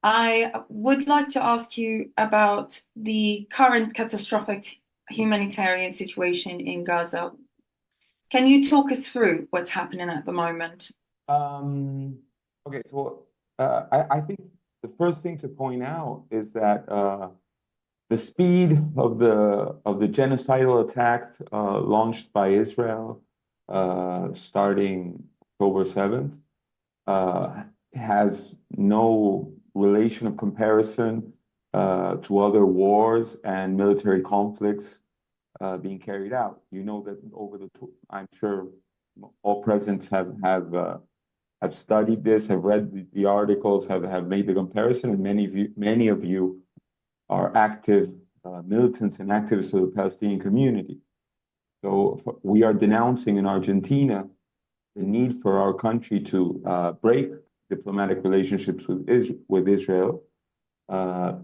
I would like to ask you about the current catastrophic humanitarian situation in Gaza. Can you talk us through what's happening at the moment? Um, okay, so I think the first thing to point out is that the speed of the genocidal attack launched by Israel starting October 7th uh, has no relation of comparison to other wars and military conflicts being carried out. You know that I'm sure all presidents have studied this, have read the articles, have made the comparison, and many of you are active militants and activists of the Palestinian community. So we are denouncing in Argentina the need for our country to break diplomatic relationships with Israel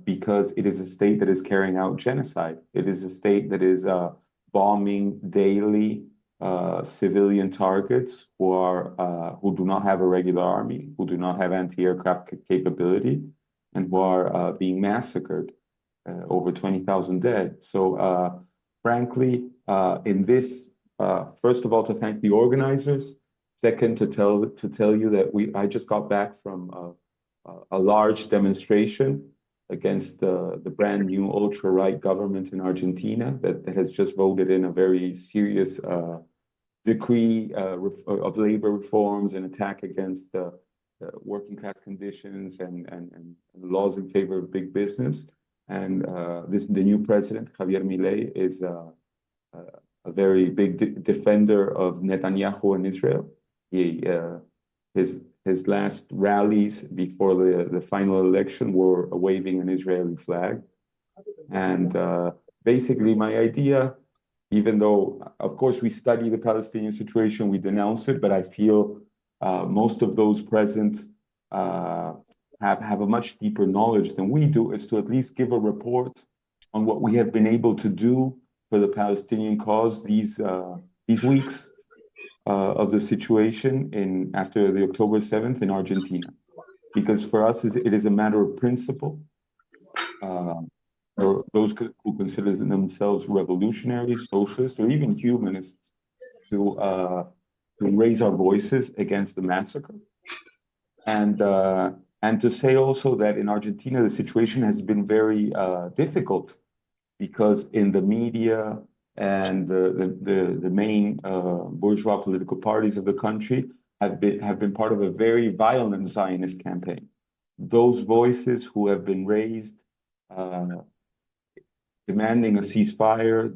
because it is a state that is carrying out genocide. It is a state that is bombing daily civilian targets who do not have a regular army, who do not have anti-aircraft capability, and who are being massacred. Over 20,000 dead. So, frankly, in this, first of all, to thank the organizers. Second, to tell you that I just got back from a large demonstration against the brand new ultra-right government in Argentina that has just voted in a very serious decree of labor reforms and attack against working class conditions and laws in favor of big business. And the new president, Javier Milei, is a very big defender of Netanyahu and Israel. He, his last rallies before the final election were waving an Israeli flag. And basically, my idea, even though, of course, we study the Palestinian situation, we denounce it, but I feel most of those present have a much deeper knowledge than we do, is to at least give a report on what we have been able to do for the Palestinian cause these weeks of the situation after the October 7th in Argentina. Because for us, it is a matter of principle. Uh, or those who consider themselves revolutionaries, socialists, or even humanists, to uh, to raise our voices against the massacre, and uh, and to say also that in Argentina the situation has been very difficult because in the media and the main bourgeois political parties of the country have been part of a very violent Zionist campaign. Those voices who have been raised uh, demanding a ceasefire,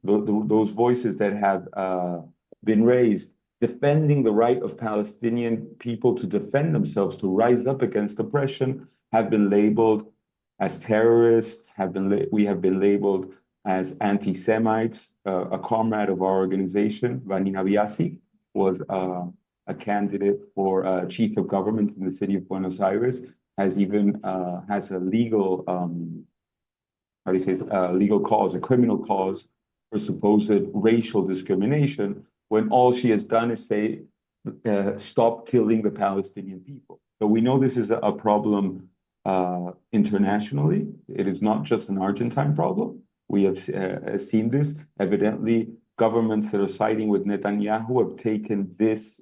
those voices that have been raised defending the right of Palestinian people to defend themselves, to rise up against oppression, have been labeled as terrorists. We have been labeled as anti-Semites. A comrade of our organization, Vanina Biasi, was a candidate for chief of government in the city of Buenos Aires. Has a legal how do you say it, legal cause, a criminal cause for supposed racial discrimination, when all she has done is say, stop killing the Palestinian people. So we know this is a problem internationally. It is not just an Argentine problem. We have seen this. Evidently, governments that are siding with Netanyahu have taken this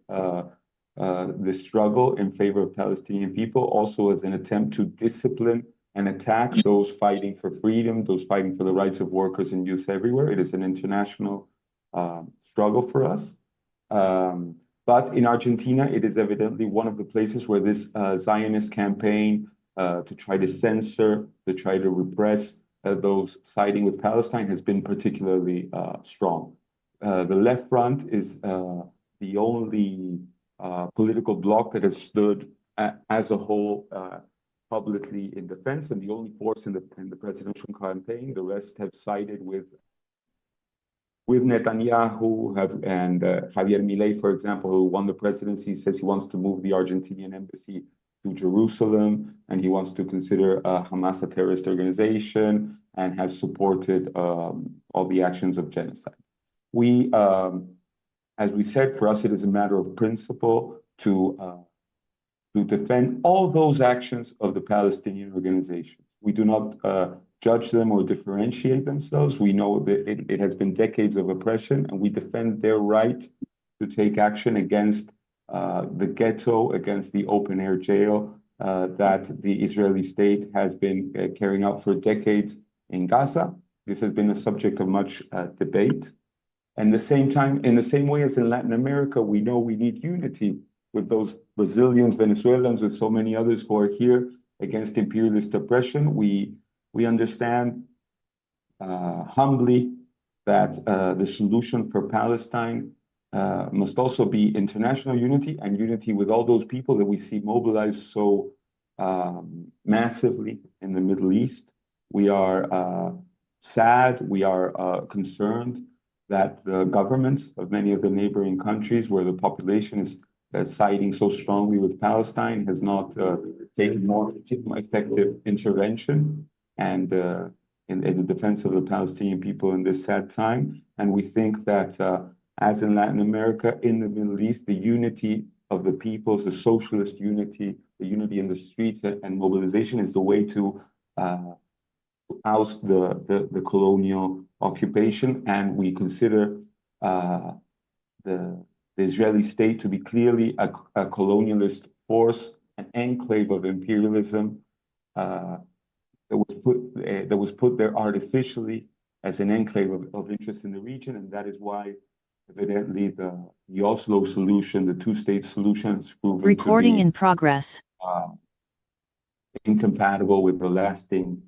struggle in favor of Palestinian people also as an attempt to discipline and attack those fighting for freedom, those fighting for the rights of workers and youth everywhere. It is an international struggle for us. But in Argentina, it is evidently one of the places where this Zionist campaign to try to censor, to try to repress those siding with Palestine has been particularly strong. The left front is the only political bloc that has stood as a whole publicly in defense, and the only force in the presidential campaign. The rest have sided with Netanyahu and Javier Milei, for example, who won the presidency, says he wants to move the Argentinian embassy to Jerusalem, and he wants to consider Hamas a terrorist organization, and has supported all the actions of genocide. As we said, for us it is a matter of principle to defend all those actions of the Palestinian organizations. We do not judge them or differentiate themselves. We know that it has been decades of oppression, and we defend their right to take action against the ghetto, against the open air jail that the Israeli state has been carrying out for decades in Gaza. This has been a subject of much debate. And the same time, in the same way as in Latin America, we know we need unity with those Brazilians, Venezuelans, with so many others who are here against imperialist oppression. We understand humbly that the solution for Palestine must also be international unity and unity with all those people that we see mobilized so massively in the Middle East. We are sad, we are concerned that the governments of many of the neighboring countries where the population is siding so strongly with Palestine has not taken more effective intervention and in the defense of the Palestinian people in this sad time. And we think that as in Latin America, in the Middle East, the unity of the peoples, the socialist unity, the unity in the streets and mobilization is the way to oust the colonial occupation. And we consider the Israeli state to be clearly a colonialist force, an enclave of imperialism that was put there artificially as an enclave of interest in the region, and that is why, evidently, the Oslo solution, the two-state solution, has proven Recording to be in progress. Incompatible with the lasting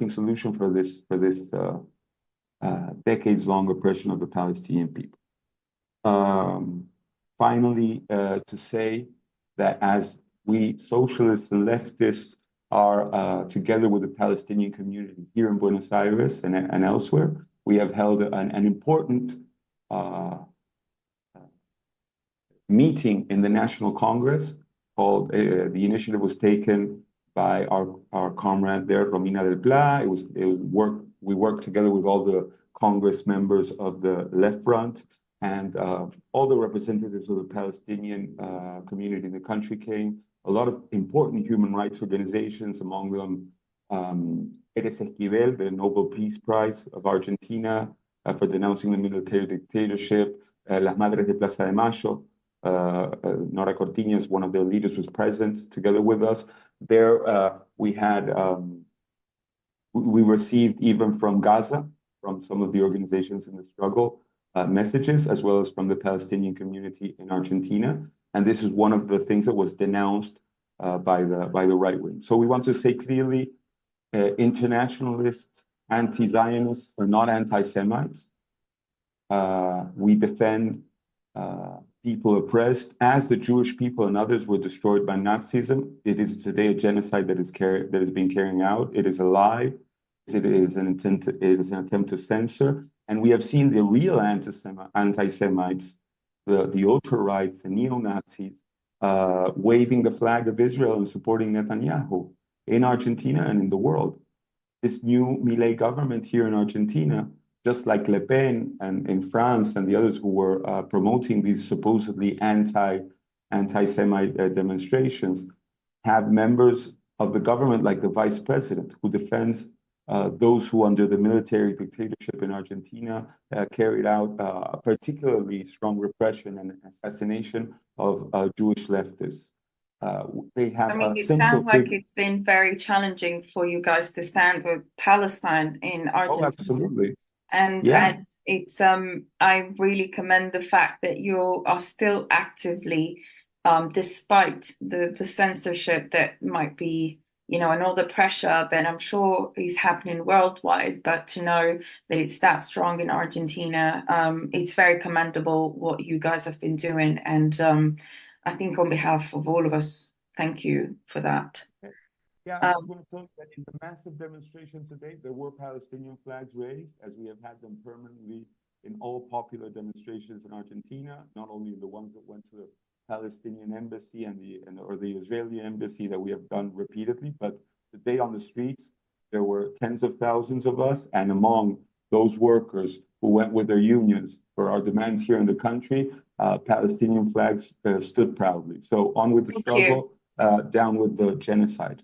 solution for this decades-long oppression of the Palestinian people. Finally, to say that as we socialists and leftists are together with the Palestinian community here in Buenos Aires and elsewhere, we have held an important meeting in the National Congress called, the initiative was taken by our comrade there, Romina del Pla. We worked together with all the Congress members of the Left Front, and all the representatives of the Palestinian community in the country came. A lot of important human rights organizations, among them Pérez Esquivel, the Nobel Peace Prize of Argentina for denouncing the military dictatorship, Las Madres de Plaza de Mayo, Nora Cortiñas, one of their leaders, was present together with us. There we received even from Gaza, from some of the organizations in the struggle, messages, as well as from the Palestinian community in Argentina. And this is one of the things that was denounced by the right wing. So we want to say clearly, internationalists, anti-Zionists are not anti-Semites. We defend people oppressed, as the Jewish people and others were destroyed by Nazism. It is today a genocide that is being carried out. It is a lie. It is an attempt to censor. And we have seen the real anti-Semites, the ultra-rights, the neo-Nazis, waving the flag of Israel and supporting Netanyahu in Argentina and in the world. This new Milei government here in Argentina, just like Le Pen and in France and the others who were promoting these supposedly anti-Semite demonstrations, have members of the government like the vice president who defends those who, under the military dictatorship in Argentina, carried out particularly strong repression and assassination of Jewish leftists. They have I mean, a it sense sounds of like it's been very challenging for you guys to stand with Palestine in Oh, Argentina. absolutely. And Yeah. it's I really commend the fact that you are still actively, despite the censorship that might be, and all the pressure that I'm sure is happening worldwide, but to know that it's that strong in Argentina, it's very commendable what you guys have been doing. And I think on behalf of all of us, thank you for that. Yeah, I just want to tell you that in the massive demonstration today, there were Palestinian flags raised, as we have had them permanently in all popular demonstrations in Argentina, not only the ones that went to the Palestinian embassy or the Israeli embassy that we have done repeatedly, but today on the streets, there were tens of thousands of us, and among those workers who went with their unions for our demands here in the country, Palestinian flags stood proudly. So on with the Thank you. struggle, down with the genocide.